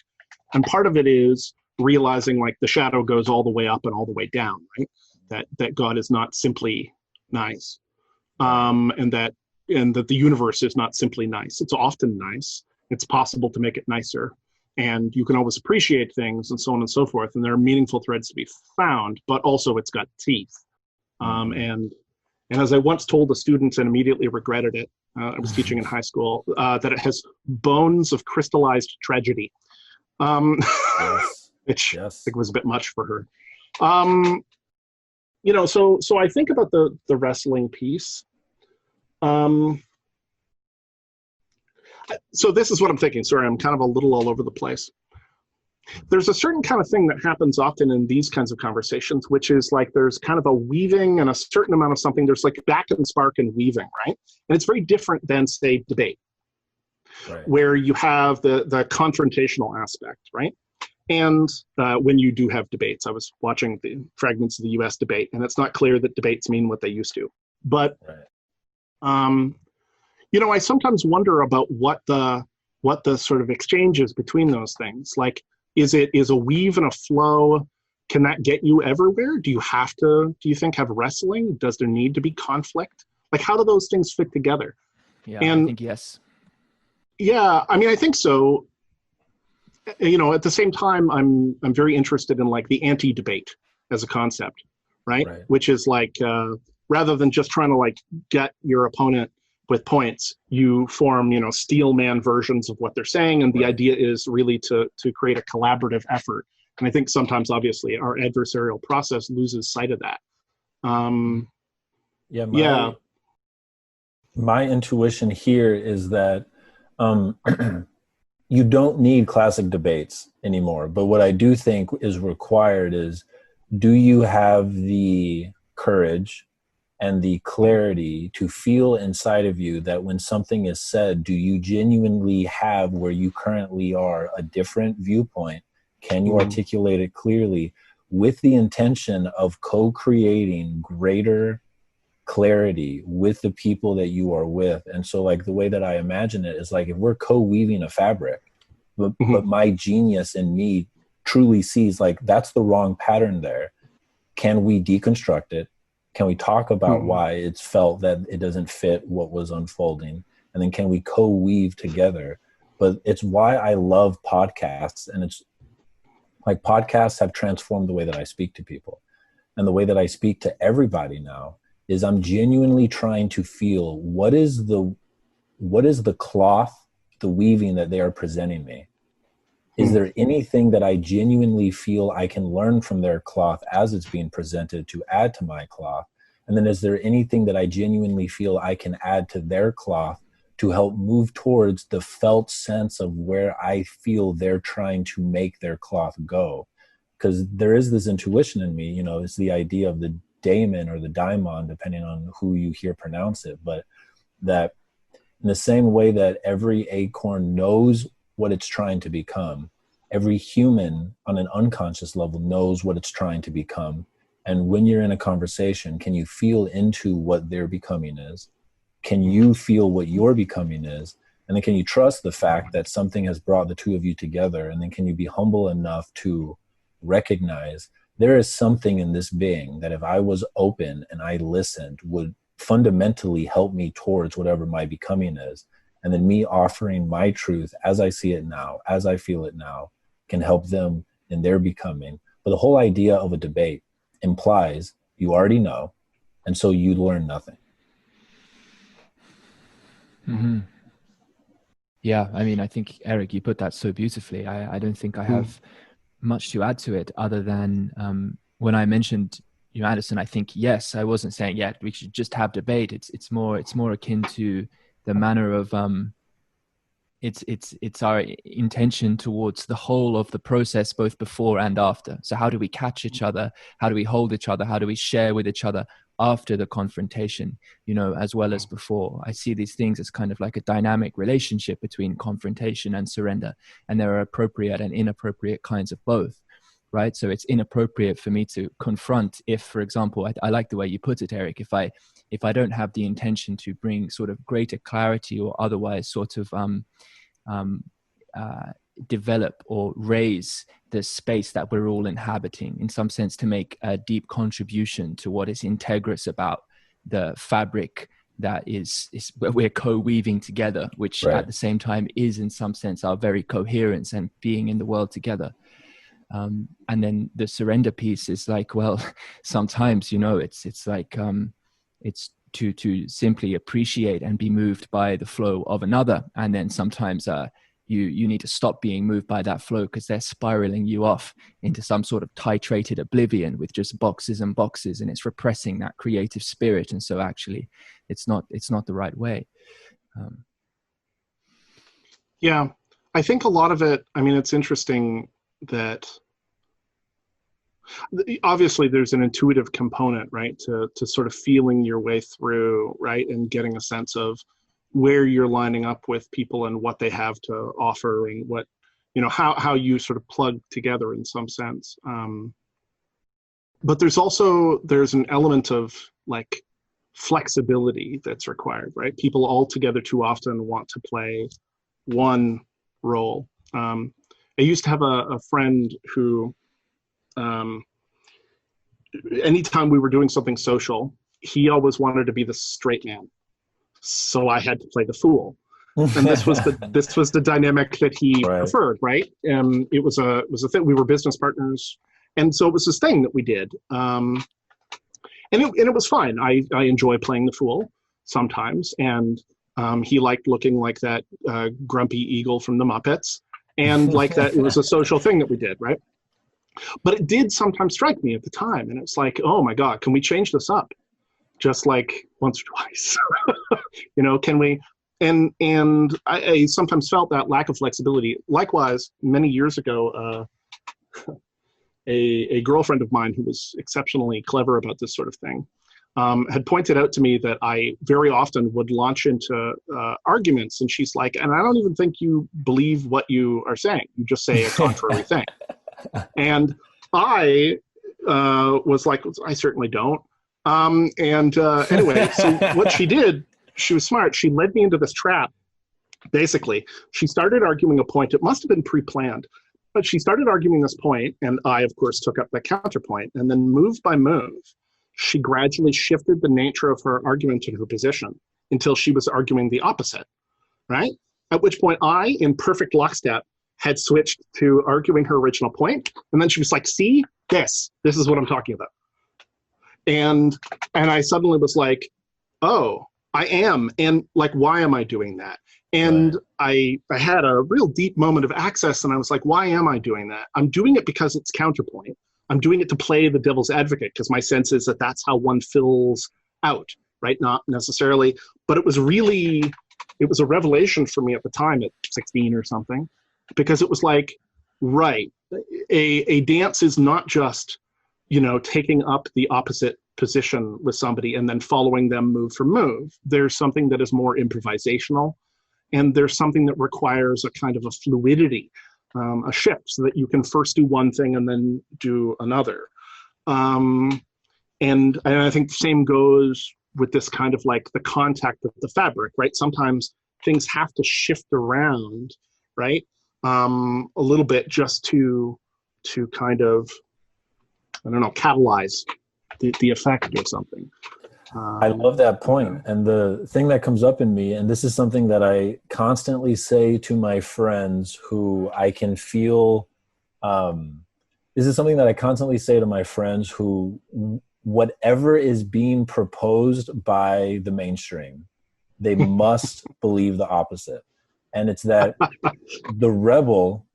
And part of it is realizing like the shadow goes all the way up and all the way down, right? That God is not simply nice. And that the universe is not simply nice. It's often nice. It's possible to make it nicer. And you can always appreciate things and so on and so forth. And there are meaningful threads to be found, but also it's got teeth. And as I once told the students and immediately regretted it, I was teaching in high school, that it has bones of crystallized tragedy, Yes. which Yes. I think was a bit much for her. You know, so I think about the wrestling piece. So this is what I'm thinking. Sorry, I'm kind of a little all over the place. There's a certain kind of thing that happens often in these kinds of conversations, which is like there's kind of a weaving and a certain amount of something. There's like back and spark and weaving, right? And it's very different than, say, debate, Right. where you have the confrontational aspect, right? And when you do have debates, I was watching the fragments of the US debate, and it's not clear that debates mean what they used to. But, Right. you know, I sometimes wonder about what the sort of exchange is between those things. Like, is a weave and a flow, can that get you everywhere? Do you think, have wrestling? Does there need to be conflict? Like, how do those things fit together? Yeah, And I think yes. yeah, I mean, I think so. You know, at the same time, I'm very interested in like the anti-debate as a concept, right? Which is like, rather than just trying to like get your opponent with points, you form, you know, steel man versions of what they're saying. And the idea is really to create a collaborative effort. And I think sometimes, obviously, our adversarial process loses sight of that. My intuition here is that you don't need classic debates anymore. But what I do think is required is, do you have the courage and the clarity to feel inside of you that when something is said, do you genuinely have, where you currently are, a different viewpoint? Can you articulate it clearly with the intention of co-creating greater clarity with the people that you are with? And so like the way that I imagine it is like, if we're co-weaving a fabric, but my genius in me truly sees like that's the wrong pattern there. Can we deconstruct it? Can we talk about why it's felt that it doesn't fit what was unfolding? And then can we co-weave together? But it's why I love podcasts. And it's like podcasts have transformed the way that I speak to people. And the way that I speak to everybody now is I'm genuinely trying to feel what is the cloth, the weaving that they are presenting me. Is there anything that I genuinely feel I can learn from their cloth as it's being presented to add to my cloth? And then is there anything that I genuinely feel I can add to their cloth to help move towards the felt sense of where I feel they're trying to make their cloth go? Because there is this intuition in me, you know, it's the idea of the daemon or the daimon, depending on who you hear pronounce it. But that in the same way that every acorn knows what it's trying to become, every human on an unconscious level knows what it's trying to become. And when you're in a conversation, can you feel into what their becoming is? Can you feel what your becoming is? And then can you trust the fact that something has brought the two of you together? And then can you be humble enough to recognize there is something in this being that if I was open and I listened would fundamentally help me towards whatever my becoming is. And then me offering my truth as I see it now, as I feel it now, can help them in their becoming. But the whole idea of a debate implies you already know, and so you learn nothing. Yeah, I mean, I think, Eric, you put that so beautifully. I don't think I have much to add to it other than when I mentioned you, Addison, I think, yes, I wasn't saying, yeah, we should just have debate. It's more akin to the manner of it's our intention towards the whole of the process, both before and after. So how do we catch each other? How do we hold each other? How do we share with each other after the confrontation, you know, as well as before. I see these things as kind of like a dynamic relationship between confrontation and surrender, and there are appropriate and inappropriate kinds of both, right? So it's inappropriate for me to confront if, for example, I like the way you put it, Eric, if I don't have the intention to bring sort of greater clarity or otherwise sort of develop or raise the space that we're all inhabiting, in some sense, to make a deep contribution to what is integrous about the fabric that is we're co-weaving together, which right. at the same time is in some sense our very coherence and being in the world together. And then the surrender piece is like, well, sometimes, you know, it's like it's to simply appreciate and be moved by the flow of another, and then sometimes you need to stop being moved by that flow because they're spiraling you off into some sort of titrated oblivion with just boxes and boxes, and it's repressing that creative spirit. And so actually it's not the right way. Yeah, I think a lot of it, I mean, it's interesting that obviously there's an intuitive component, right, to sort of feeling your way through, right, and getting a sense of where you're lining up with people and what they have to offer, and what, you know, how you sort of plug together in some sense. But there's an element of like flexibility that's required, right? People all together too often want to play one role. I used to have a friend who, anytime we were doing something social, he always wanted to be the straight man. So I had to play the fool. And this was the dynamic that he preferred, right? It was a thing. We were business partners. And so it was this thing that we did. And it was fine. I enjoy playing the fool sometimes. And he liked looking like that grumpy eagle from the Muppets. And like that, it was a social thing that we did, right? But it did sometimes strike me at the time. And it's like, oh my God, can we change this up? Just like once or twice, you know, can we? And I sometimes felt that lack of flexibility. Likewise, many years ago, a girlfriend of mine who was exceptionally clever about this sort of thing had pointed out to me that I very often would launch into arguments, and she's like, and I don't even think you believe what you are saying. You just say a contrary thing. And I was like, I certainly don't. Anyway, so what she did, she was smart. She led me into this trap. Basically, she started arguing a point. It must have been pre-planned, but she started arguing this point, and I, of course, took up the counterpoint. And then move by move, she gradually shifted the nature of her argument and her position until she was arguing the opposite, right? At which point I, in perfect lockstep, had switched to arguing her original point. And then she was like, see, this is what I'm talking about. And I suddenly was like, oh, I am. And like, why am I doing that? And I had a real deep moment of access, and I was like, why am I doing that? I'm doing it because it's counterpoint. I'm doing it to play the devil's advocate, because my sense is that that's how one fills out, right? Not necessarily, but it was a revelation for me at the time at 16 or something, because it was like, right, a dance is not just, you know, taking up the opposite position with somebody and then following them move for move. There's something that is more improvisational, and there's something that requires a kind of a fluidity, a shift, so that you can first do one thing and then do another. And I think the same goes with this kind of like the contact of the fabric, right? Sometimes things have to shift around, right? A little bit just to kind of, I don't know, catalyze the effect or something. I love that point. And the thing that comes up in me, and this is something that I constantly say to my friends who I can feel, this is something that I constantly say to my friends who, whatever is being proposed by the mainstream, they must believe the opposite. And it's that the rebel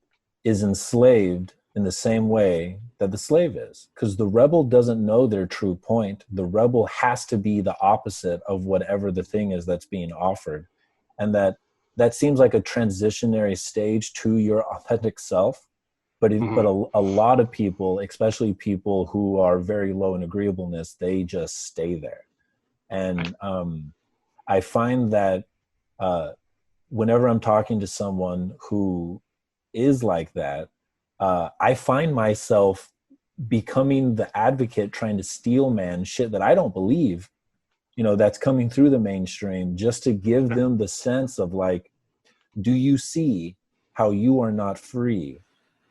is enslaved in the same way that the slave is, because the rebel doesn't know their true point. The rebel has to be the opposite of whatever the thing is that's being offered. And that seems like a transitionary stage to your authentic self. But a lot of people, especially people who are very low in agreeableness, they just stay there. And I find that whenever I'm talking to someone who is like that, I find myself becoming the advocate, trying to steel man shit that I don't believe, that's coming through the mainstream, just to give them the sense of like, do you see how you are not free?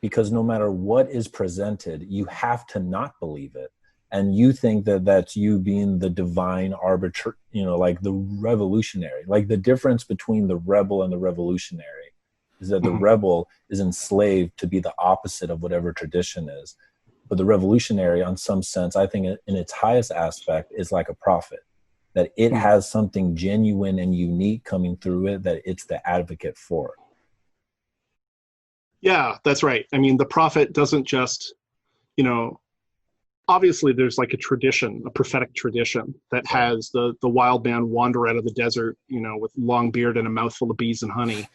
Because no matter what is presented, you have to not believe it. And you think that that's you being the divine arbiter, like the revolutionary. Like the difference between the rebel and the revolutionary is that the rebel is enslaved to be the opposite of whatever tradition is. But the revolutionary, on some sense, I think in its highest aspect, is like a prophet, that it has something genuine and unique coming through it that it's the advocate for. Yeah, that's right. I mean, the prophet doesn't just, obviously there's like a tradition, a prophetic tradition that has the wild man wander out of the desert, with long beard and a mouthful of bees and honey,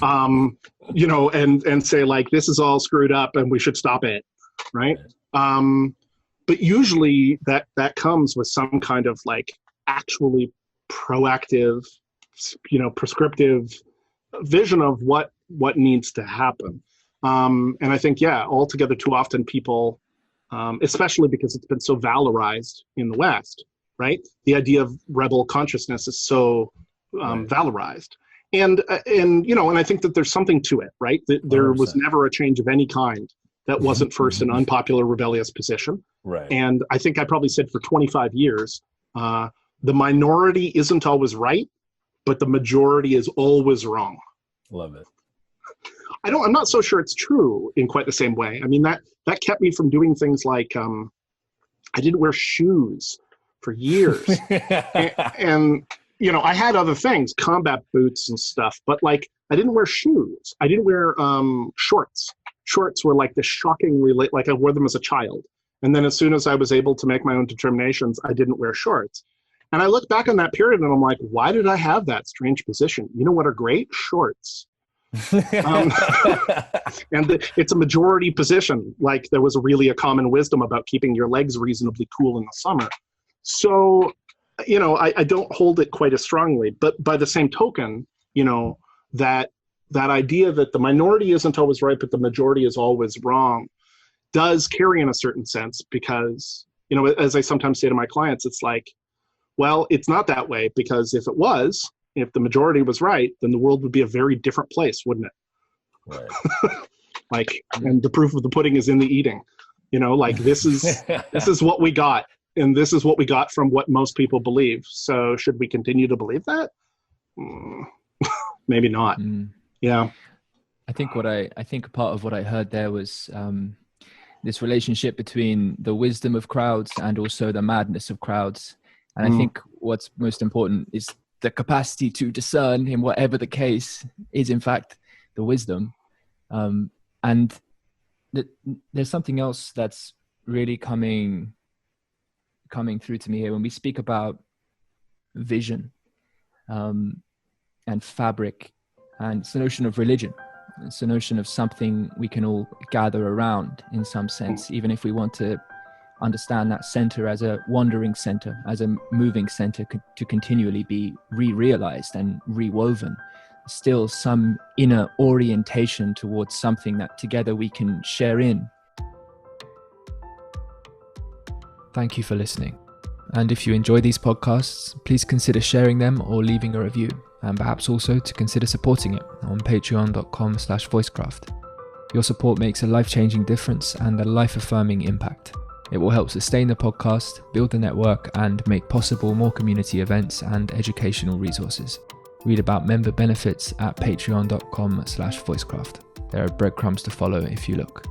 and say like, this is all screwed up and we should stop it, right? But usually that comes with some kind of like actually proactive, prescriptive vision of what needs to happen. And I think, altogether too often people, especially because it's been so valorized in the West, right? The idea of rebel consciousness is so valorized. And I think that there's something to it, right? That there 100%. was never a change of any kind that wasn't first an unpopular, rebellious position. Right. And I think I probably said for 25 years, the minority isn't always right, but the majority is always wrong. Love it. I'm not so sure it's true in quite the same way. I mean, that kept me from doing things like, I didn't wear shoes for years. and I had other things, combat boots and stuff, but like, I didn't wear shoes. I didn't wear shorts. Shorts were like the shockingly late, like I wore them as a child. And then as soon as I was able to make my own determinations, I didn't wear shorts. And I look back on that period and I'm like, why did I have that strange position? You know what are great? Shorts. And it's a majority position. Like there was really a common wisdom about keeping your legs reasonably cool in the summer. So, I don't hold it quite as strongly, but by the same token, that idea that the minority isn't always right, but the majority is always wrong does carry in a certain sense because, as I sometimes say to my clients, it's like, well, it's not that way because if the majority was right, then the world would be a very different place, wouldn't it? Right. And the proof of the pudding is in the eating. This is what we got, and this is what we got from what most people believe. So should we continue to believe that? Maybe not. Yeah. I think part of what I heard there was this relationship between the wisdom of crowds and also the madness of crowds. And I think what's most important is the capacity to discern in whatever the case is, in fact, the wisdom. And there's something else that's really coming through to me here when we speak about vision and fabric, and it's the notion of religion. It's the notion of something we can all gather around in some sense, even if we want to understand that center as a wandering center, as a moving center to continually be re-realized and rewoven. Still some inner orientation towards something that together we can share in. Thank you for listening. And if you enjoy these podcasts, please consider sharing them or leaving a review, and perhaps also to consider supporting it on patreon.com/voicecraft. Your support makes a life-changing difference and a life-affirming impact. It will help sustain the podcast, build the network, and make possible more community events and educational resources. Read about member benefits at patreon.com/voicecraft. There are breadcrumbs to follow if you look.